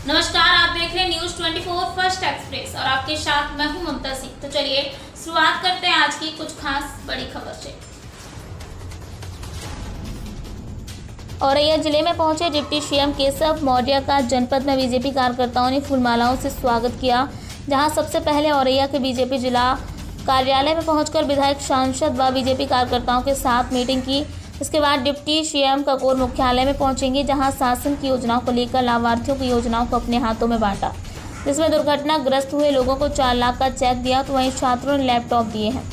नमस्कार, आप देख रहे हैं न्यूज 24 फर्स्ट एक्सप्रेस और आपके साथ मैं हूं ममता सिंह। तो चलिए शुरुआत करते हैं आज की कुछ खास बड़ी खबर से। औरैया जिले में पहुंचे डिप्टी सीएम केशव मौर्य का जनपद में बीजेपी कार्यकर्ताओं ने फूलमालाओं से स्वागत किया। जहां सबसे पहले औरैया के बीजेपी जिला कार्यालय में पहुंचकर विधायक, सांसद व बीजेपी कार्यकर्ताओं के साथ मीटिंग की। इसके बाद डिप्टी सीएम ककोर मुख्यालय में पहुंचेंगे, जहां शासन की योजनाओं को लेकर लाभार्थियों की योजनाओं को अपने हाथों में बांटा, जिसमें दुर्घटनाग्रस्त हुए लोगों को 4 लाख का चेक दिया, तो वहीं छात्रों ने लैपटॉप दिए हैं।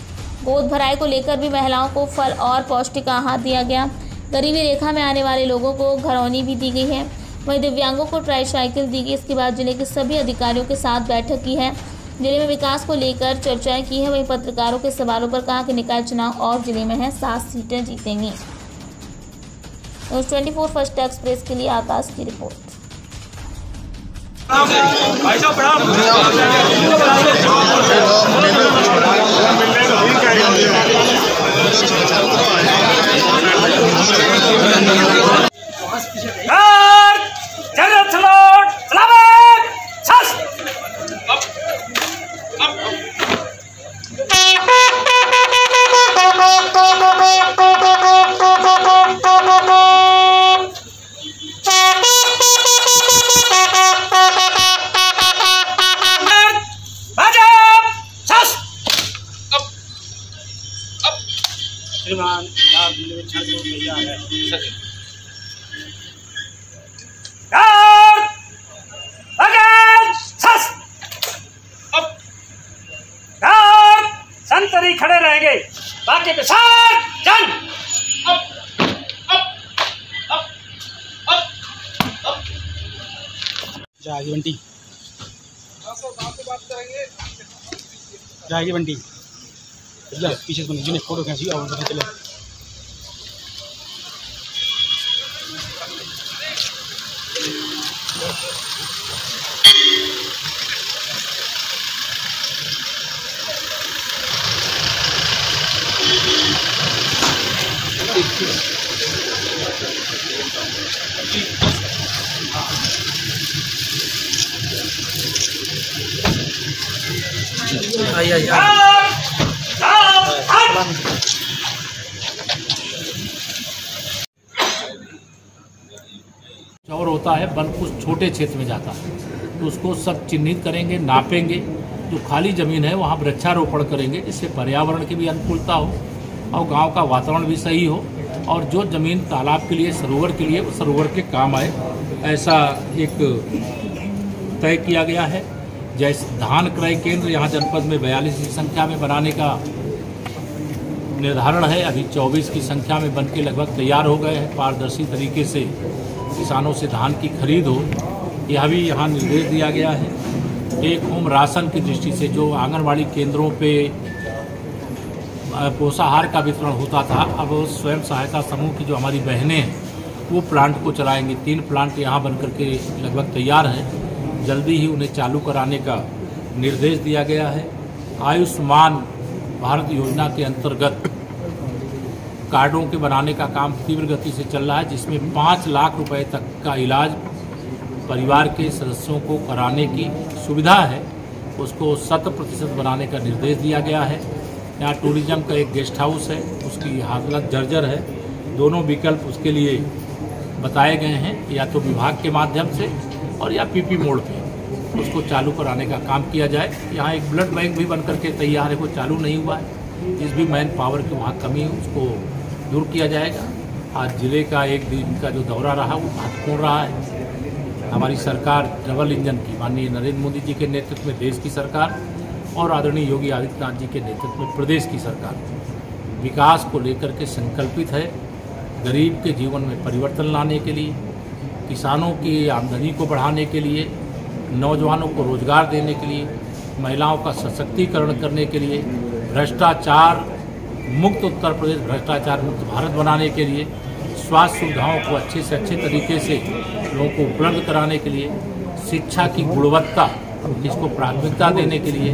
गोद भराई को लेकर भी महिलाओं को फल और पौष्टिक आहार दिया गया। गरीबी रेखा में आने वाले लोगों को घरौनी भी दी गई है। वहीं दिव्यांगों को ट्राईसाइकिल दी गई। इसके बाद जिले के सभी अधिकारियों के साथ बैठक की है। जिले में विकास को लेकर चर्चाएं की है। वहीं पत्रकारों के सवालों पर कहा कि निकाय चुनाव और जिले में है 7 सीटें जीतेंगी। न्यूज 24 फर्स्ट एक्सप्रेस के लिए आकाश की रिपोर्ट। श्रीमान जिले में 6 भैया है संतरी खड़े रहेंगे, बाकी पे साथ जन जाएगी बंटी, जाएगी बंटी पीछे से जिन्हें फोटो खींची और पता चले। और होता है वन कुछ छोटे क्षेत्र में जाता है, तो उसको सब चिन्हित करेंगे, नापेंगे। जो खाली ज़मीन है वहाँ वृक्षारोपण करेंगे, जिससे पर्यावरण की भी अनुकूलता हो और गांव का वातावरण भी सही हो, और जो ज़मीन तालाब के लिए, सरोवर के लिए, वो सरोवर के काम आए, ऐसा एक तय किया गया है। जैसे धान क्रय केंद्र यहाँ जनपद में 42 की संख्या में बनाने का निर्धारण है। अभी 24 की संख्या में बन के लगभग तैयार हो गए हैं। पारदर्शी तरीके से किसानों से धान की खरीद हो, यह भी यहाँ निर्देश दिया गया है। टेक होम राशन की दृष्टि से जो आंगनबाड़ी केंद्रों पे पोषाहार का वितरण होता था, अब स्वयं सहायता समूह की जो हमारी बहनें हैं वो प्लांट को चलाएंगी। 3 प्लांट यहाँ बन करके लगभग तैयार हैं, जल्दी ही उन्हें चालू कराने का निर्देश दिया गया है। आयुष्मान भारत योजना के अंतर्गत कार्डों के बनाने का काम तीव्र गति से चल रहा है, जिसमें 5 लाख रुपए तक का इलाज परिवार के सदस्यों को कराने की सुविधा है, उसको 100% बनाने का निर्देश दिया गया है। यहाँ टूरिज्म का एक गेस्ट हाउस है, उसकी हालत जर्जर है। दोनों विकल्प उसके लिए बताए गए हैं, या तो विभाग के माध्यम से और या पीपी मोड पे उसको चालू कराने का काम किया जाए। यहाँ एक ब्लड बैंक भी बनकर के तैयार है, वो चालू नहीं हुआ है। जिस भी मैन पावर की वहाँ कमी है उसको दूर किया जाएगा। आज जिले का एक दिन का जो दौरा रहा वो महत्वपूर्ण रहा है। हमारी सरकार डबल इंजन की, माननीय नरेंद्र मोदी जी के नेतृत्व में देश की सरकार और आदरणीय योगी आदित्यनाथ जी के नेतृत्व में प्रदेश की सरकार विकास को लेकर के संकल्पित है। गरीब के जीवन में परिवर्तन लाने के लिए, किसानों की आमदनी को बढ़ाने के लिए, नौजवानों को रोजगार देने के लिए, महिलाओं का सशक्तिकरण करने के लिए, भ्रष्टाचार मुक्त उत्तर प्रदेश, भ्रष्टाचार मुक्त भारत बनाने के लिए, स्वास्थ्य सुविधाओं को अच्छे से अच्छे तरीके से लोगों को उपलब्ध कराने के लिए, शिक्षा की गुणवत्ता इसको प्राथमिकता देने के लिए,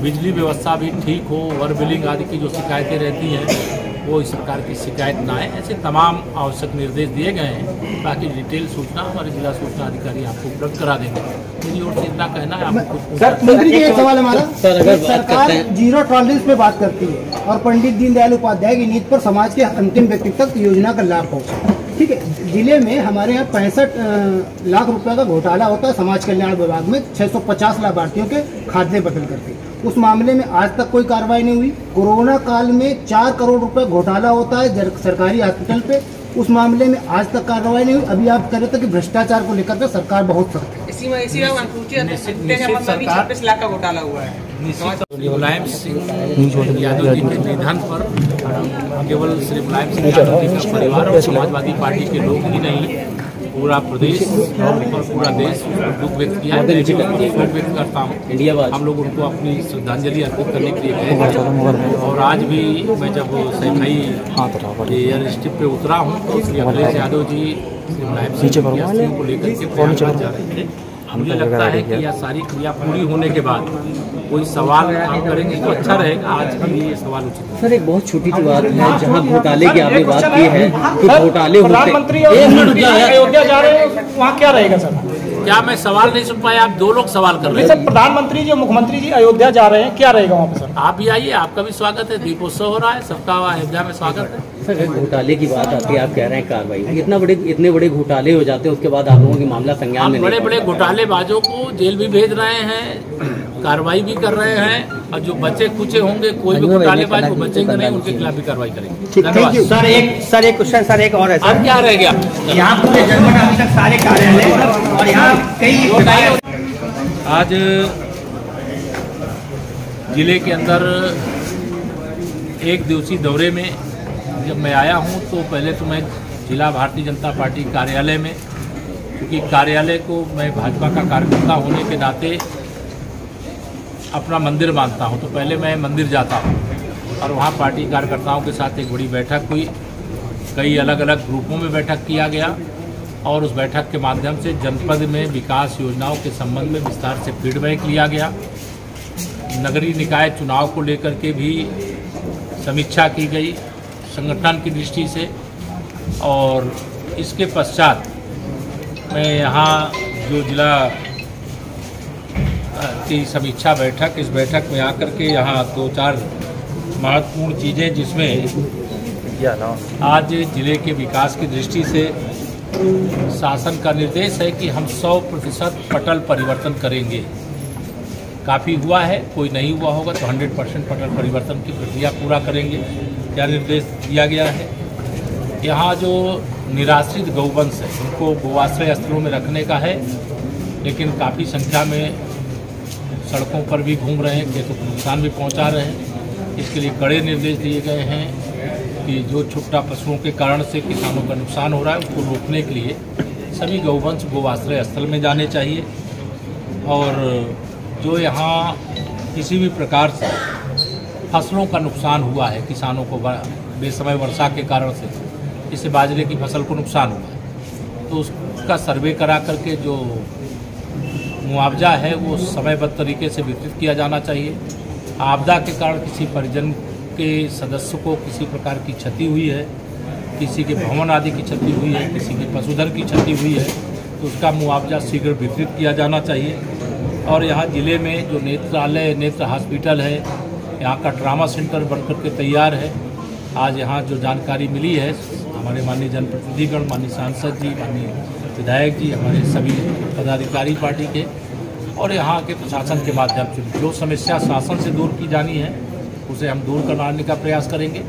बिजली व्यवस्था भी ठीक हो, ओवर बिलिंग आदि की जो शिकायतें रहती हैं वो इस प्रकार की शिकायत ना आए। ऐसे तमाम आवश्यक निर्देश दिए गए हैं। बाकी डिटेल सूचना हमारे जिला सूचना अधिकारी आपको उपलब्ध करा देंगे। मेरी ओर से इतना कहना है। आपको सर, मंत्री जी एक सवाल हमारा, सरकार जीरो टॉलरेंस पे बात करती है और पंडित दीनदयाल उपाध्याय की नीति पर समाज के अंतिम व्यक्ति तक योजना का लाभ पहुँचे। ठीक है, जिले में हमारे यहाँ 65 लाख रुपए का घोटाला होता है समाज कल्याण विभाग में 650 लाभार्थियों के खाते बदल करके। उस मामले में आज तक कोई कार्रवाई नहीं हुई। कोरोना काल में 4 करोड़ रुपए घोटाला होता है सरकारी हॉस्पिटल पे, उस मामले में आज तक कार्रवाई नहीं हुई। अभी आप कह रहे थे कि भ्रष्टाचार को लेकर सरकार बहुत सख्त है। लाख का घोटाला हुआ है। मुलायम सिंह यादव जी के निधन पर केवल श्री मुलायम सिंह यादव जी का परिवार और समाजवादी पार्टी के लोग ही नहीं, पूरा प्रदेश और पूरा देश दुख व्यक्त किया है। मैं दुख व्यक्त करता हूँ। हम लोग उनको अपनी श्रद्धांजलि अर्पित करने के लिए गए और आज भी मैं जब सैफई एयर स्ट्रिप पे उतरा हूँ तो श्री अखिलेश यादव जी श्री मुलायम सिंह को लेकर के प्रयागराज जा रहे थे। मुझे लगता है कि यह सारी क्रिया पूरी होने के बाद कोई सवाल आप करेंगे तो अच्छा रहेगा। आज के लिए ये सवाल उचित है। सर, एक बहुत छोटी सी बात है, जहां घोटाले की आपने बात की है कि घोटाले होते, प्रधानमंत्री अयोध्या जा रहे हैं, वहाँ क्या रहेगा सर? क्या मैं सवाल नहीं सुन पाया? आप दो लोग सवाल कर रहे हैं। सर, प्रधानमंत्री जी और मुख्यमंत्री जी अयोध्या जा रहे हैं, क्या रहेगा वहाँ पे सर? आप भी आइए, आपका भी स्वागत है। दीपोत्सव हो रहा है, सबका अयोध्या में स्वागत है। सर, घोटाले की बात आती है, आप कह रहे हैं कार्रवाई, इतने बड़े घोटाले हो जाते हैं, उसके बाद आप लोगों की मामला संज्ञान में नहीं। बड़े बड़े घोटालेबाजों को जेल भी भेज रहे हैं, कार्रवाई भी कर रहे हैं, और जो बचे कुचे होंगे, कोई भी घोटालेबाज को बचेंगे नहीं, उनके खिलाफ भी कार्रवाई करेंगे। धन्यवाद। सर एक क्वेश्चन सर, एक और है अब क्या रह गया? यहाँ पूरे जनपद अभी तक सारे कार्यालय और यहाँ कई आज जिले के अंदर एक दिवसीय दौरे में जब मैं आया हूं तो पहले तो मैं जिला भारतीय जनता पार्टी कार्यालय में, क्योंकि कार्यालय को मैं भाजपा का कार्यकर्ता होने के नाते अपना मंदिर मानता हूं, तो पहले मैं मंदिर जाता हूं और वहां पार्टी कार्यकर्ताओं के साथ एक बड़ी बैठक हुई। कई अलग अलग ग्रुपों में बैठक किया गया और उस बैठक के माध्यम से जनपद में विकास योजनाओं के संबंध में विस्तार से फीडबैक लिया गया। नगरीय निकाय चुनाव को लेकर के भी समीक्षा की गई संगठन की दृष्टि से, और इसके पश्चात मैं यहाँ जो जिला की समीक्षा बैठक, इस बैठक में आकर के यहाँ 2-4 महत्वपूर्ण चीज़ें, जिसमें आज जिले के विकास की दृष्टि से शासन का निर्देश है कि हम 100% पटल परिवर्तन करेंगे। काफ़ी हुआ है, कोई नहीं हुआ होगा तो 100% पटल परिवर्तन की प्रक्रिया पूरा करेंगे, क्या निर्देश दिया गया है। यहाँ जो निराश्रित गौवंश है उनको गोआश्रय स्थलों में रखने का है, लेकिन काफ़ी संख्या में सड़कों पर भी घूम रहे हैं, खेतों को नुकसान भी पहुँचा रहे हैं। इसके लिए कड़े निर्देश दिए गए हैं कि जो छुट्टा पशुओं के कारण से किसानों का नुकसान हो रहा है उसको रोकने के लिए सभी गौवंश गोआश्रय स्थल में जाने चाहिए। और जो यहाँ किसी भी प्रकार से फसलों का नुकसान हुआ है, किसानों को बेसमय वर्षा के कारण से, इससे बाजरे की फसल को नुकसान हुआ है, तो उसका सर्वे करा करके जो मुआवजा है वो समयबद्ध तरीके से वितरित किया जाना चाहिए। आपदा के कारण किसी परिजन के सदस्य को किसी प्रकार की क्षति हुई है, किसी के भवन आदि की क्षति हुई है, किसी के पशुधन की क्षति हुई है, तो उसका मुआवजा शीघ्र वितरित किया जाना चाहिए। और यहाँ जिले में जो नेत्रालय, नेत्र हॉस्पिटल है, यहाँ का ट्रामा सेंटर बनकर के तैयार है। आज यहाँ जो जानकारी मिली है हमारे माननीय जनप्रतिनिधिगण, माननीय सांसद जी, माननीय विधायक जी, हमारे सभी पदाधिकारी पार्टी के और यहाँ के प्रशासन के माध्यम से जो समस्या शासन से दूर की जानी है उसे हम दूर कराने का प्रयास करेंगे,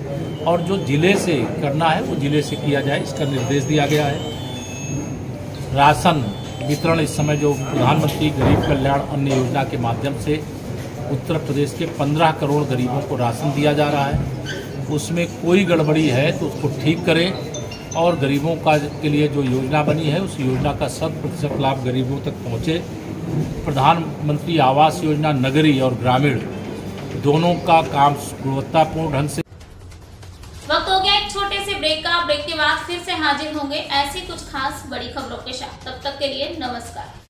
और जो जिले से करना है वो जिले से किया जाए, इसका निर्देश दिया गया है। राशन वितरण इस समय जो प्रधानमंत्री गरीब कल्याण अन्न योजना के माध्यम से उत्तर प्रदेश के 15 करोड़ गरीबों को राशन दिया जा रहा है, उसमें कोई गड़बड़ी है तो उसको ठीक करें, और गरीबों का के लिए जो योजना बनी है उस योजना का 100% लाभ गरीबों तक पहुँचे। प्रधानमंत्री आवास योजना नगरीय और ग्रामीण दोनों का काम गुणवत्तापूर्ण ढंग से। वक्त हो गया एक छोटे से ब्रेक का। ब्रेक के बाद फिर से हाजिर होंगे ऐसी कुछ खास बड़ी खबरों के साथ। तब तक के लिए नमस्कार।